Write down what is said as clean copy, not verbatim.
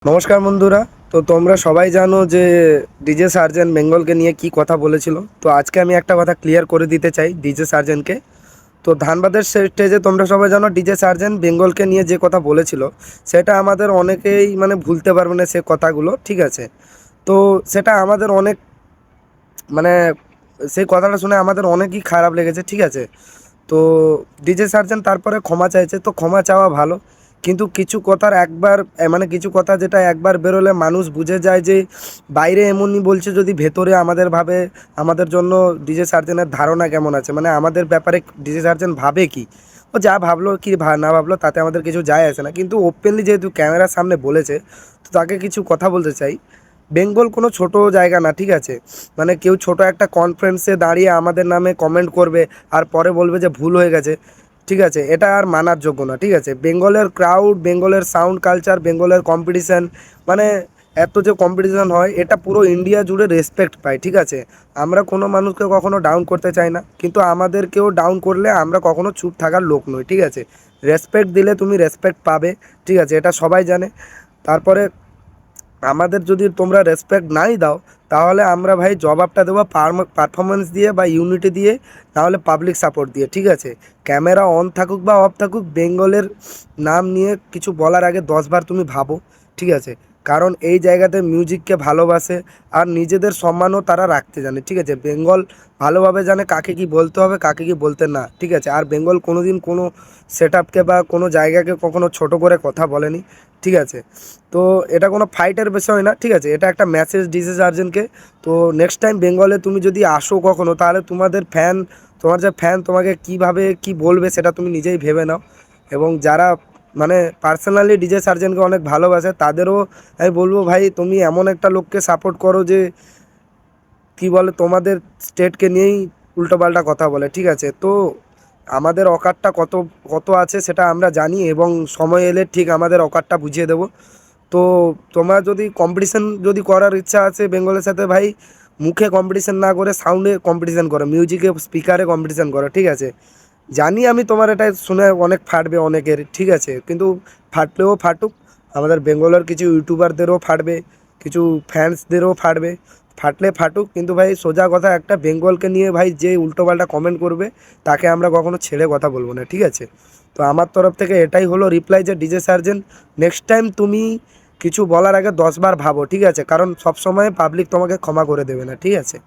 নমস্কার বন্ধুরা। তো তোমরা সবাই জানো যে ডিজে সার্জেন বেঙ্গলকে নিয়ে কি কথা বলেছিল। তো আজকে আমি একটা কথা ক্লিয়ার করে দিতে চাই ডিজে সার্জেনকে। তো ধানবাদের স্টেজে তোমরা সবাই জানো ডিজে সার্জেন বেঙ্গলকে নিয়ে যে কথা বলেছিল সেটা আমাদের অনেকেই মানে ভুলতে পারবে না সে কথাগুলো, ঠিক আছে। তো সেটা আমাদের অনেক মানে সেই কথাটা শুনে আমাদের অনেকই খারাপ লেগেছে, ঠিক আছে। তো ডিজে সার্জেন তারপরে ক্ষমা চাইছে, তো ক্ষমা চাওয়া ভালো। কিন্তু কিছু কথার একবার মানে কিছু কথা যেটা একবার বেরোলে মানুষ বুঝে যায় যে বাইরে এমনই বলছে, যদি ভেতরে আমাদের ভাবে আমাদের জন্য ডিজে সার্জেনের ধারণা কেমন আছে, মানে আমাদের ব্যাপারে ডিজে সার্জেন ভাবে কি। ও যা ভাবলো কি না ভাবলো তাতে আমাদের কিছু যায় আসে না, কিন্তু ওপেনলি যেহেতু ক্যামেরার সামনে বলেছে তো তাকে কিছু কথা বলতে চাই। বেঙ্গল কোনো ছোট জায়গা না, ঠিক আছে। মানে কেউ ছোট একটা কনফারেন্সে দাঁড়িয়ে আমাদের নামে কমেন্ট করবে আর পরে বলবে যে ভুল হয়ে গেছে, ঠিক আছে, এটা আর মানার যোগ্য না, ঠিক আছে। বেঙ্গলের ক্রাউড, বেঙ্গলের সাউন্ড কালচার, বেঙ্গলের কম্পিটিশান, মানে এত যে কম্পিটিশান হয় এটা পুরো ইন্ডিয়া জুড়ে রেসপেক্ট পায়, ঠিক আছে। আমরা কোনো মানুষকে কখনো ডাউন করতে চাই না, কিন্তু আমাদেরকেও ডাউন করলে আমরা কখনো চুপ থাকার লোক নই, ঠিক আছে। রেসপেক্ট দিলে তুমি রেসপেক্ট পাবে, ঠিক আছে, এটা সবাই জানে। তারপরে আমাদের যদি তোমরা রেসপেক্ট নাই দাও তাহলে আমরা ভাই জবাবটা দেবো পারফরমেন্স দিয়ে বা ইউনিটি দিয়ে, নাহলে পাবলিক সাপোর্ট দিয়ে, ঠিক আছে। ক্যামেরা অন থাকুক বা অফ থাকুক, বেঙ্গলের নাম নিয়ে কিছু বলার আগে 10 বার তুমি ভাবো, ঠিক আছে। কারণ এই জায়গাতে মিউজিককে ভালোবাসে আর নিজেদের সম্মানও তারা রাখতে জানে, ঠিক আছে। বেঙ্গল ভালোভাবে জানে কাকে কি বলতে হবে কাকে কি বলতে না, ঠিক আছে। আর বেঙ্গল কোনো দিন কোনো সেট আপকে বা কোনো জায়গাকে কখনো ছোট করে কথা বলেনি, ঠিক আছে। তো এটা কোনো ফাইটের বিষয় না, ঠিক আছে, এটা একটা মেসেজ ডিসিস আর্জেন্টকে। তো নেক্সট টাইম বেঙ্গলে তুমি যদি আসো কখনো, তাহলে তোমাদের ফ্যান, তোমার যে ফ্যান তোমাকে কীভাবে কি বলবে সেটা তুমি নিজেই ভেবে নাও। এবং যারা মানে পার্সোনালি ডিজে সার্জেনকে অনেক ভালোবাসে তাদেরও আমি বলবো, ভাই তুমি এমন একটা লোককে সাপোর্ট করো যে কি বলে তোমাদের স্টেটকে নিয়েই উল্টোপাল্টা কথা বলে, ঠিক আছে। তো আমাদের অকাতটা কত কত আছে সেটা আমরা জানি, এবং সময় এলে ঠিক আমাদের অকাতটা বুঝিয়ে দেবো। তো তোমরা যদি কম্পিটিশান যদি করার ইচ্ছা আছে বেঙ্গলের সাথে, ভাই মুখে কম্পিটিশান না করে সাউন্ডে কম্পিটিশান করো, মিউজিকে স্পিকারে কম্পিটিশান করো, ঠিক আছে। জানি আমি তোমার এটা শুনে অনেক ফাটবে অনেকের, ঠিক আছে, কিন্তু ফাটলেও ফাটুক। আমাদের বেঙ্গলের কিছু ইউটিউবারদেরও ফাটবে, কিছু ফ্যান্সদেরও ফাটবে, ফাটলে ফাটুক। কিন্তু ভাই সোজা কথা একটা, বেঙ্গলকে নিয়ে ভাই যে উল্টোপাল্টা কমেন্ট করবে তাকে আমরা কখনো ছেড়ে কথা বলবো না, ঠিক আছে। তো আমার তরফ থেকে এটাই হলো রিপ্লাই যে ডিজে সার্জেন নেক্সট টাইম তুমি কিছু বলার আগে 10 বার ভাবো, ঠিক আছে, কারণ সবসময় পাবলিক তোমাকে ক্ষমা করে দেবে না, ঠিক আছে।